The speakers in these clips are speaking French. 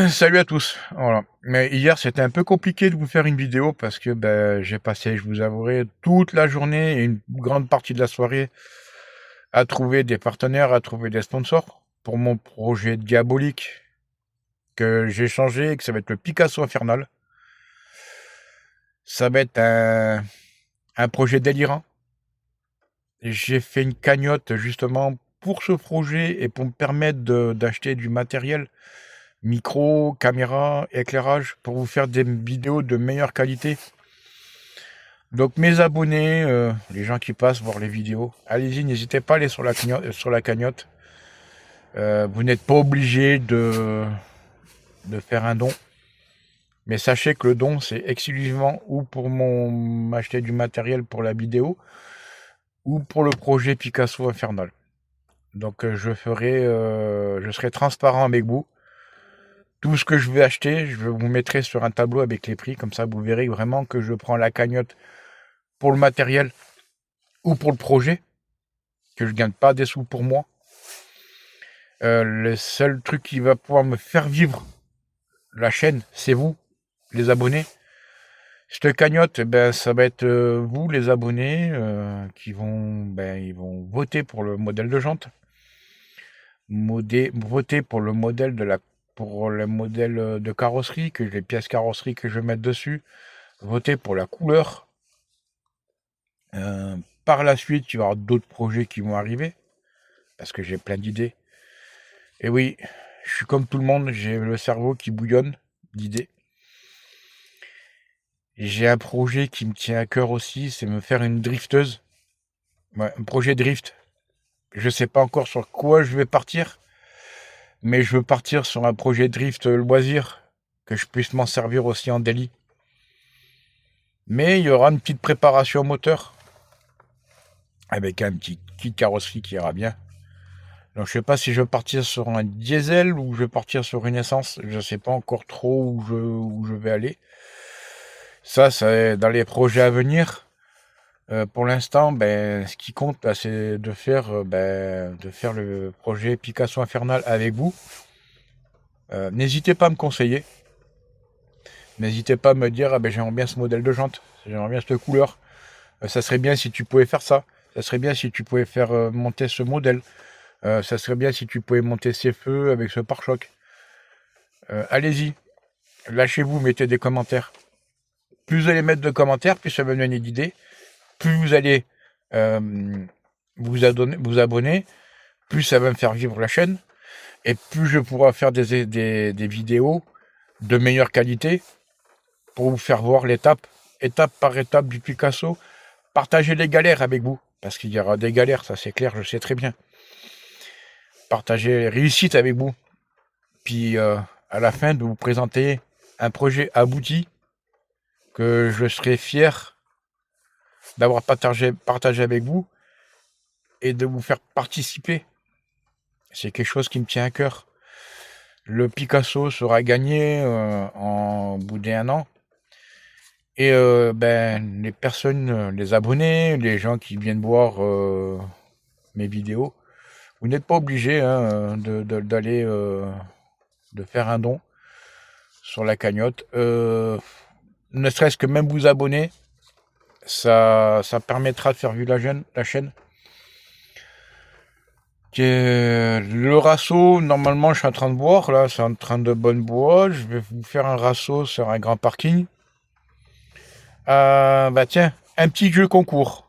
Salut à tous. Voilà. Mais hier, c'était un peu compliqué de vous faire une vidéo parce que j'ai passé, je vous avouerai, toute la journée et une grande partie de la soirée à trouver des partenaires, à trouver des sponsors pour mon projet diabolique que j'ai changé et que ça va être le Picasso Infernal. Ça va être un projet délirant. J'ai fait une cagnotte justement pour ce projet et pour me permettre d'acheter du matériel, micro, caméra, éclairage, pour vous faire des vidéos de meilleure qualité. Donc mes abonnés, les gens qui passent voir les vidéos, allez-y, n'hésitez pas à aller sur la cagnotte. Vous n'êtes pas obligé de faire un don. Mais sachez que le don, c'est exclusivement ou pour m'acheter du matériel pour la vidéo ou pour le projet Picasso Infernal. Donc je serai transparent avec vous. Tout ce que je vais acheter, je vous mettrai sur un tableau avec les prix. Comme ça, vous verrez vraiment que je prends la cagnotte pour le matériel ou pour le projet, que je ne gagne pas des sous pour moi. Le seul truc qui va pouvoir me faire vivre la chaîne, c'est vous, les abonnés. Cette cagnotte, ça va être vous, les abonnés, ils vont voter pour le modèle de jante, voter pour le modèle de carrosserie, les pièces carrosserie que je vais mettre dessus, voter pour la couleur. Par la suite, il va y avoir d'autres projets qui vont arriver, parce que j'ai plein d'idées. Et oui, je suis comme tout le monde, j'ai le cerveau qui bouillonne d'idées. J'ai un projet qui me tient à cœur aussi, c'est me faire une drifteuse. Ouais, un projet drift. Je sais pas encore sur quoi je vais partir, mais je veux partir sur un projet drift loisir, que je puisse m'en servir aussi en daily. Mais il y aura une petite préparation moteur, avec un petit kit carrosserie qui ira bien. Donc je sais pas si je vais partir sur un diesel ou je vais partir sur une essence. Je sais pas encore trop où je vais aller. Ça, c'est dans les projets à venir. Pour l'instant, ce qui compte, c'est de faire le projet Picasso Infernal avec vous. N'hésitez pas à me conseiller. N'hésitez pas à me dire, j'aimerais bien ce modèle de jante, j'aimerais bien cette couleur. Ça serait bien si tu pouvais faire ça. Ça serait bien si tu pouvais faire monter ce modèle. Ça serait bien si tu pouvais monter ces feux avec ce pare-choc. Allez-y, lâchez-vous, mettez des commentaires. Plus vous allez mettre de commentaires, plus ça va me donner d'idées. Plus vous allez vous abonner, plus ça va me faire vivre la chaîne. Et plus je pourrai faire des vidéos de meilleure qualité pour vous faire voir étape par étape du Picasso. Partager les galères avec vous, parce qu'il y aura des galères, ça c'est clair, je sais très bien. Partager les réussites avec vous. Puis à la fin de vous présenter un projet abouti que je serai fier d'avoir partagé avec vous et de vous faire participer. C'est quelque chose qui me tient à cœur. Le Picasso sera gagné en bout d'un an. Et les personnes, les abonnés, les gens qui viennent voir mes vidéos, vous n'êtes pas obligé d'aller de faire un don sur la cagnotte. Ne serait-ce que même vous abonner, ça permettra de faire vivre la chaîne. Le ratio, normalement, je suis en train de voir, là, c'est en train de bonne bois. Je vais vous faire un ratio sur un grand parking. Tiens, un petit jeu concours.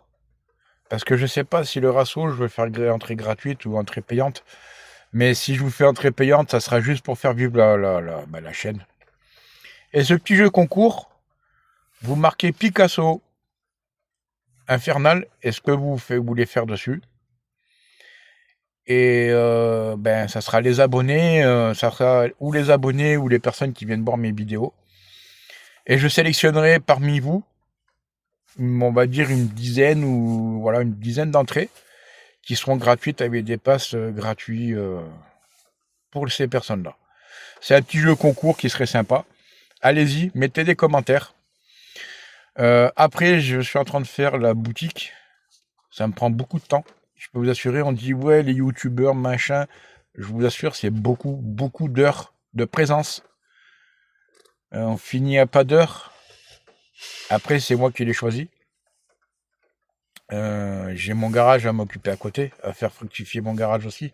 Parce que je sais pas si le ratio, je vais faire entrée gratuite ou entrée payante. Mais si je vous fais entrée payante, ça sera juste pour faire vivre la chaîne. Et ce petit jeu concours, vous marquez Picasso Infernal et ce que vous voulez faire dessus. Et ça sera les abonnés, ça sera ou les abonnés ou les personnes qui viennent voir mes vidéos. Et je sélectionnerai parmi vous, on va dire une dizaine d'entrées qui seront gratuites avec des passes gratuits pour ces personnes-là. C'est un petit jeu concours qui serait sympa. Allez-y, mettez des commentaires. Après, je suis en train de faire la boutique. Ça me prend beaucoup de temps. Je peux vous assurer, on dit ouais, les youtubeurs, machin. Je vous assure, c'est beaucoup, beaucoup d'heures de présence. On finit à pas d'heure. Après, c'est moi qui l'ai choisi. J'ai mon garage à m'occuper à côté, à faire fructifier mon garage aussi.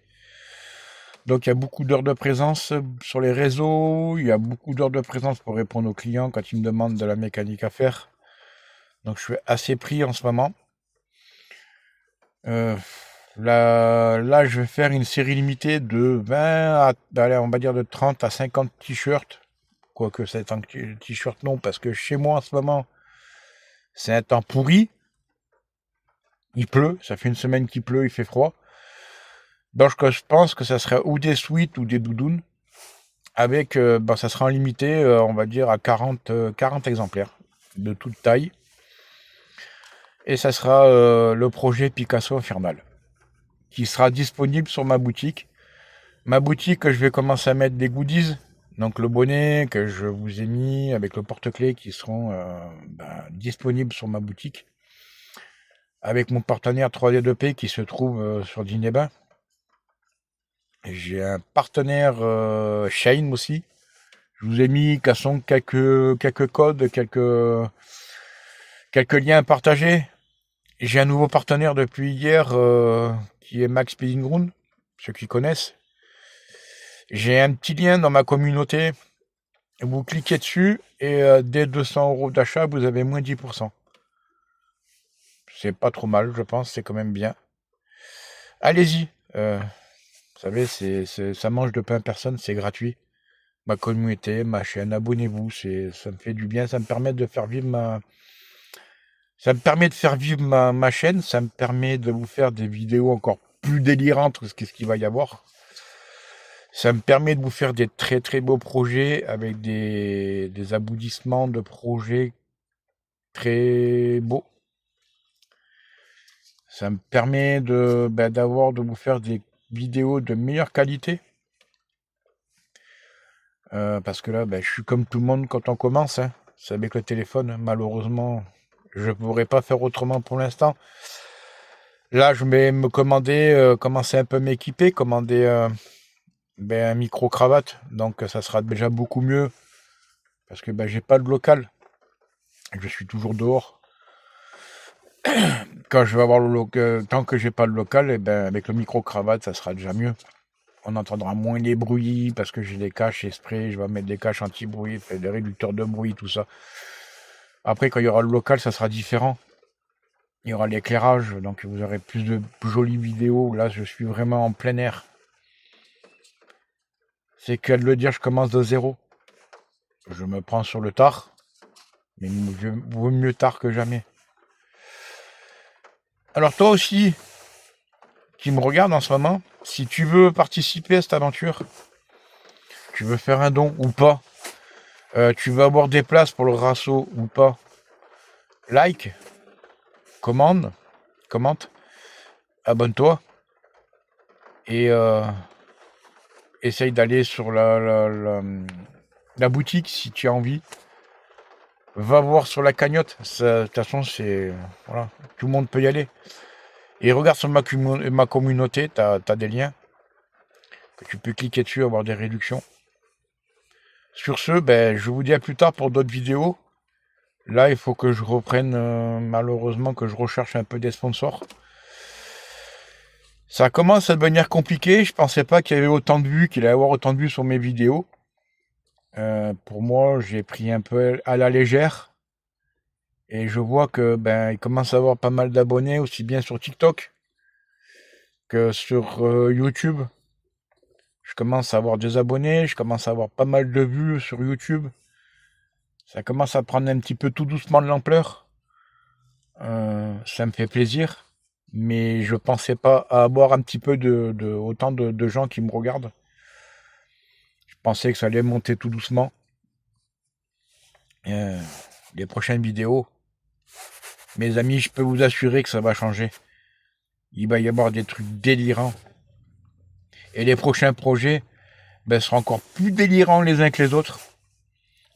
Donc il y a beaucoup d'heures de présence sur les réseaux, il y a beaucoup d'heures de présence pour répondre aux clients quand ils me demandent de la mécanique à faire. Donc je suis assez pris en ce moment. Là, je vais faire une série limitée de 20 allez, on va dire de 30 à 50 t-shirts. Quoique c'est un t-shirt non, parce que chez moi en ce moment, c'est un temps pourri. Il pleut, ça fait une semaine qu'il pleut, il fait froid. Donc je pense que ça serait ou des sweats ou des doudounes. Avec, ça sera en limité, on va dire à 40 exemplaires de toute taille. Et ça sera le projet Picasso Infernal, qui sera disponible sur ma boutique. Ma boutique, je vais commencer à mettre des goodies. Donc le bonnet que je vous ai mis avec le porte-clés qui seront disponibles sur ma boutique. Avec mon partenaire 3D2P qui se trouve sur Diné-Bain. J'ai un partenaire Shane aussi. Je vous ai mis quelques codes, quelques liens à partager. J'ai un nouveau partenaire depuis hier qui est Max Speeding Ground, ceux qui connaissent. J'ai un petit lien dans ma communauté. Vous cliquez dessus et dès 200 € d'achat, vous avez moins 10%. C'est pas trop mal, je pense, c'est quand même bien. Allez-y. Vous savez, ça mange de pain personne, c'est gratuit. Ma communauté, ma chaîne, abonnez-vous, ça me fait du bien, ça me permet de faire vivre ma chaîne, ça me permet de vous faire des vidéos encore plus délirantes que ce qu'il va y avoir. Ça me permet de vous faire des très très beaux projets avec des aboutissements de projets très beaux. Ça me permet de vous faire des vidéos de meilleure qualité. Parce que là, je suis comme tout le monde quand on commence. Hein. C'est avec le téléphone. Malheureusement, je ne pourrais pas faire autrement pour l'instant. Là, je vais me commander, commencer un peu m'équiper, commander un micro-cravate. Donc, ça sera déjà beaucoup mieux. Parce que j'ai pas de local. Je suis toujours dehors. Quand je vais avoir le local, tant que j'ai pas de local, avec le micro-cravate, ça sera déjà mieux. On entendra moins les bruits parce que j'ai des caches exprès. Je vais mettre des caches anti-bruit, des réducteurs de bruit, tout ça. Après, quand il y aura le local, ça sera différent. Il y aura l'éclairage, donc vous aurez plus de jolies vidéos. Là, je suis vraiment en plein air. C'est qu'à le dire, je commence de zéro. Je me prends sur le tard. Mais vaut mieux tard que jamais. Alors toi aussi, qui me regarde en ce moment, si tu veux participer à cette aventure, tu veux faire un don ou pas, tu veux avoir des places pour le rasso ou pas, like, commente, abonne-toi et essaye d'aller sur la boutique si tu as envie. Va voir sur la cagnotte. De toute façon, voilà, tout le monde peut y aller. Et regarde sur ma communauté, tu as des liens que tu peux cliquer dessus, avoir des réductions. Sur ce, je vous dis à plus tard pour d'autres vidéos. Là, il faut que je reprenne, malheureusement, que je recherche un peu des sponsors. Ça commence à devenir compliqué. Je pensais pas qu'il y avait autant de vues, qu'il allait y avoir autant de vues sur mes vidéos. Pour moi, j'ai pris un peu à la légère. Et je vois que il commence à avoir pas mal d'abonnés, aussi bien sur TikTok que sur YouTube. Je commence à avoir des abonnés, je commence à avoir pas mal de vues sur YouTube. Ça commence à prendre un petit peu tout doucement de l'ampleur. Ça me fait plaisir. Mais je pensais pas avoir un petit peu autant de gens qui me regardent. Je pensais que ça allait monter tout doucement. Les prochaines vidéos, mes amis, je peux vous assurer que ça va changer. Il va y avoir des trucs délirants. Et les prochains projets seront encore plus délirants les uns que les autres.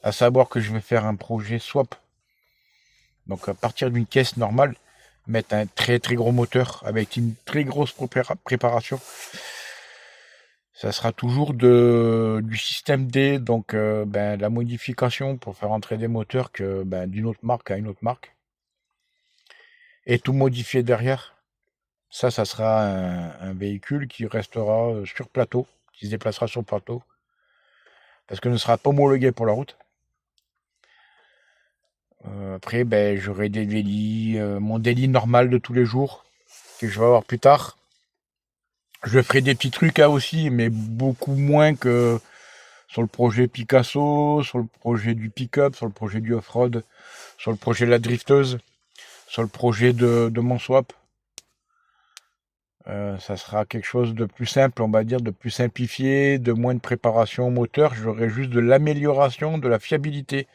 À savoir que je vais faire un projet swap. Donc à partir d'une caisse normale, mettre un très très gros moteur avec une très grosse préparation. Ça sera toujours du système D, donc la modification pour faire entrer des moteurs d'une autre marque à une autre marque. Et tout modifier derrière. Ça sera un véhicule qui restera sur plateau, qui se déplacera sur plateau, parce que ne sera pas homologué pour la route. Après, j'aurai des délits, mon délit normal de tous les jours, que je vais avoir plus tard. Je ferai des petits trucs aussi, mais beaucoup moins que sur le projet Picasso, sur le projet du pick-up, sur le projet du off-road, sur le projet de la drifteuse, sur le projet de mon swap. Ça sera quelque chose de plus simple, on va dire, de plus simplifié, de moins de préparation au moteur. J'aurai juste de l'amélioration de la fiabilité.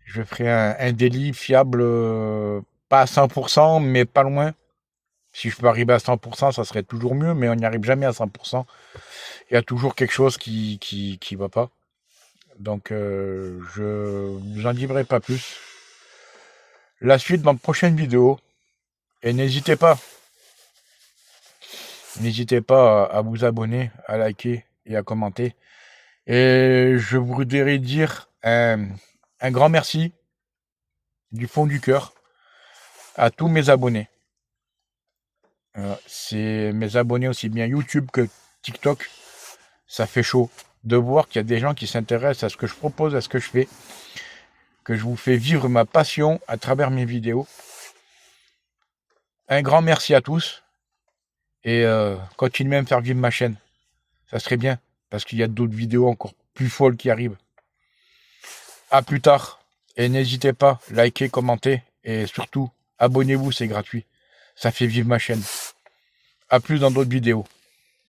Je ferai un délit fiable, pas à 100%, mais pas loin. Si je peux arriver à 100%, ça serait toujours mieux, mais on n'y arrive jamais à 100%. Il y a toujours quelque chose qui va pas. Donc, je vous en dirai pas plus. La suite dans de prochaines vidéos. Et n'hésitez pas à vous abonner, à liker et à commenter. Et je voudrais dire un grand merci du fond du cœur à tous mes abonnés. C'est mes abonnés aussi bien YouTube que TikTok. Ça fait chaud de voir qu'il y a des gens qui s'intéressent à ce que je propose, à ce que je fais, que je vous fais vivre ma passion à travers mes vidéos. Un grand merci à tous et continuez à me faire vivre ma chaîne. Ça serait bien parce qu'il y a d'autres vidéos encore plus folles qui arrivent. À plus tard et n'hésitez pas, likez, commentez et surtout abonnez-vous, c'est gratuit. Ça fait vivre ma chaîne. À plus dans d'autres vidéos.